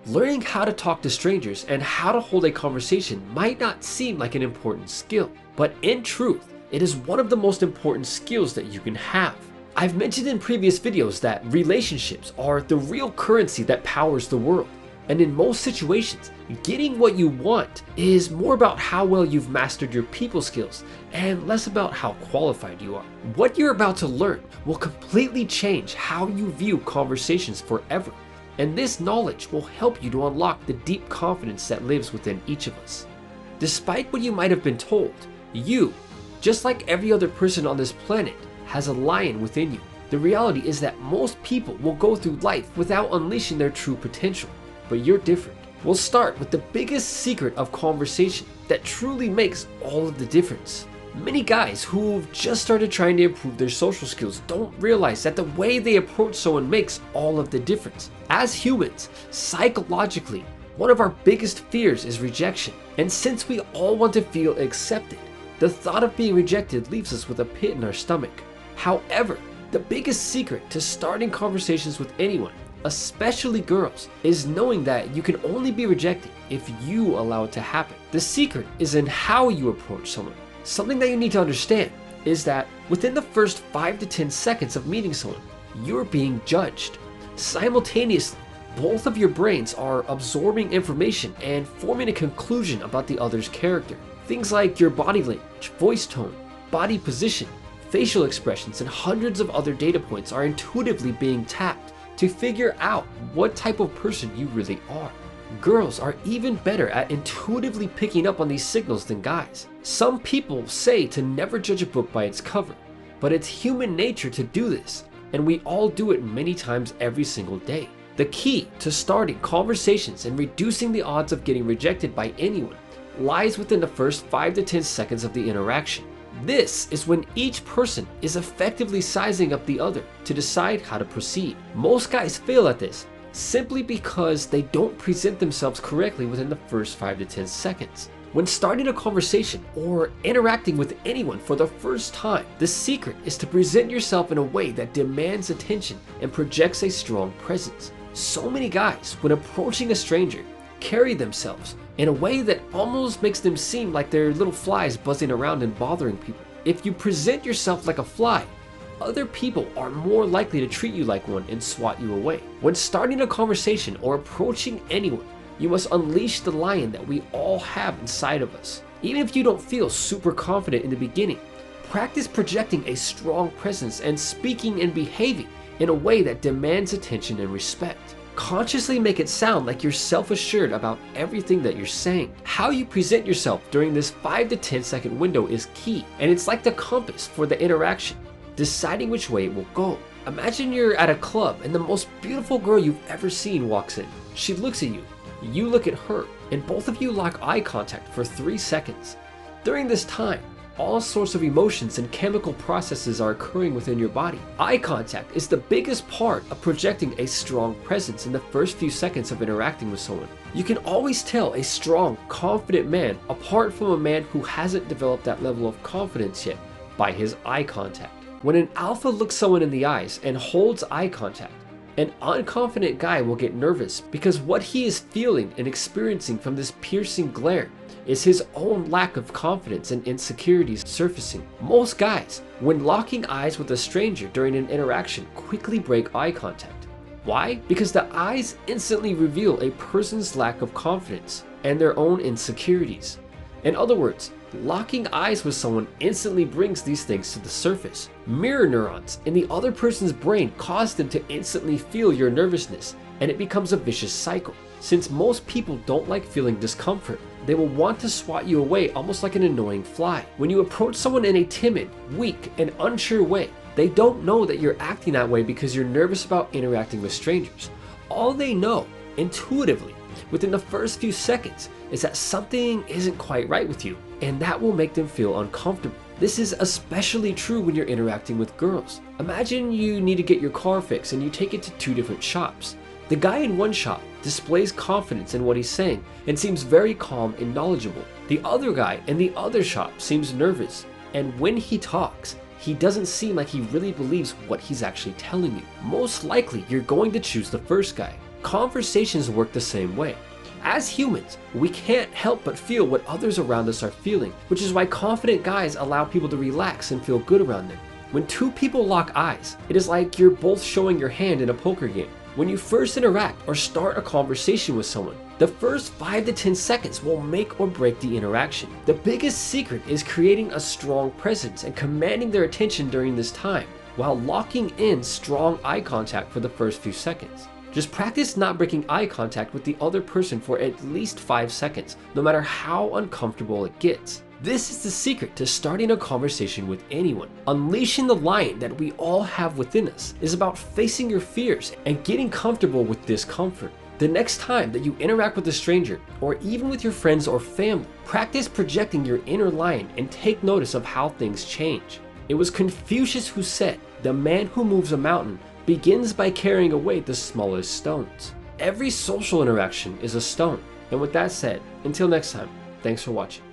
Learning how to talk to strangers and how to hold a conversation might not seem like an important skill, but in truth, it is one of the most important skills that you can have. I've mentioned in previous videos that relationships are the real currency that powers the world. And in most situations, getting what you want is more about how well you've mastered your people skills and less about how qualified you are. What you're about to learn will completely change how you view conversations forever. And this knowledge will help you to unlock the deep confidence that lives within each of us. Despite what you might have been told, you, just like every other person on this planet, has a lion within you. The reality is that most people will go through life without unleashing their true potential, but you're different. We'll start with the biggest secret of conversation that truly makes all of the difference. Many guys who've just started trying to improve their social skills don't realize that the way they approach someone makes all of the difference. As humans, psychologically, one of our biggest fears is rejection. And since we all want to feel accepted, the thought of being rejected leaves us with a pit in our stomach. However, the biggest secret to starting conversations with anyone, especially girls, is knowing that you can only be rejected if you allow it to happen. The secret is in how you approach someone. Something that you need to understand is that within the first 5 to 10 seconds of meeting someone, you're being judged. Simultaneously, both of your brains are absorbing information and forming a conclusion about the other's character. Things like your body language, voice tone, body position, facial expressions, and hundreds of other data points are intuitively being tapped to figure out what type of person you really are. Girls are even better at intuitively picking up on these signals than guys. Some people say to never judge a book by its cover, but it's human nature to do this, and we all do it many times every single day. The key to starting conversations and reducing the odds of getting rejected by anyone lies within the first 5 to 10 seconds of the interaction. This is when each person is effectively sizing up the other to decide how to proceed. Most guys fail at this simply because they don't present themselves correctly within the first 5 to 10 seconds. When starting a conversation or interacting with anyone for the first time, the secret is to present yourself in a way that demands attention and projects a strong presence. So many guys, when approaching a stranger, carry themselves in a way that almost makes them seem like they're little flies buzzing around and bothering people. If you present yourself like a fly, other people are more likely to treat you like one and swat you away. When starting a conversation or approaching anyone, you must unleash the lion that we all have inside of us. Even if you don't feel super confident in the beginning, practice projecting a strong presence and speaking and behaving in a way that demands attention and respect. Consciously make it sound like you're self-assured about everything that you're saying. How you present yourself during this 5 to 10 second window is key, and it's like the compass for the interaction, deciding which way it will go. Imagine you're at a club and the most beautiful girl you've ever seen walks in. She looks at you, you look at her, and both of you lock eye contact for 3 seconds. During this time, all sorts of emotions and chemical processes are occurring within your body. Eye contact is the biggest part of projecting a strong presence in the first few seconds of interacting with someone. You can always tell a strong, confident man apart from a man who hasn't developed that level of confidence yet by his eye contact. When an alpha looks someone in the eyes and holds eye contact, an unconfident guy will get nervous because what he is feeling and experiencing from this piercing glare is his own lack of confidence and insecurities surfacing. Most guys, when locking eyes with a stranger during an interaction, quickly break eye contact. Why? Because the eyes instantly reveal a person's lack of confidence and their own insecurities. In other words, locking eyes with someone instantly brings these things to the surface. Mirror neurons in the other person's brain cause them to instantly feel your nervousness, and it becomes a vicious cycle. Since most people don't like feeling discomfort, they will want to swat you away almost like an annoying fly. When you approach someone in a timid, weak, and unsure way, they don't know that you're acting that way because you're nervous about interacting with strangers. All they know, intuitively, within the first few seconds, is that something isn't quite right with you, and that will make them feel uncomfortable. This is especially true when you're interacting with girls. Imagine you need to get your car fixed and you take it to 2 different shops. The guy in one shop displays confidence in what he's saying and seems very calm and knowledgeable. The other guy in the other shop seems nervous, and when he talks, he doesn't seem like he really believes what he's actually telling you. Most likely, you're going to choose the first guy. Conversations work the same way. As humans, we can't help but feel what others around us are feeling, which is why confident guys allow people to relax and feel good around them. When two people lock eyes, it is like you're both showing your hand in a poker game. When you first interact or start a conversation with someone, the first 5 to 10 seconds will make or break the interaction. The biggest secret is creating a strong presence and commanding their attention during this time, while locking in strong eye contact for the first few seconds. Just practice not breaking eye contact with the other person for at least 5 seconds, no matter how uncomfortable it gets. This is the secret to starting a conversation with anyone. Unleashing the lion that we all have within us is about facing your fears and getting comfortable with discomfort. The next time that you interact with a stranger, or even with your friends or family, practice projecting your inner lion and take notice of how things change. It was Confucius who said, "The man who moves a mountain begins by carrying away the smallest stones." Every social interaction is a stone. And with that said, until next time, thanks for watching.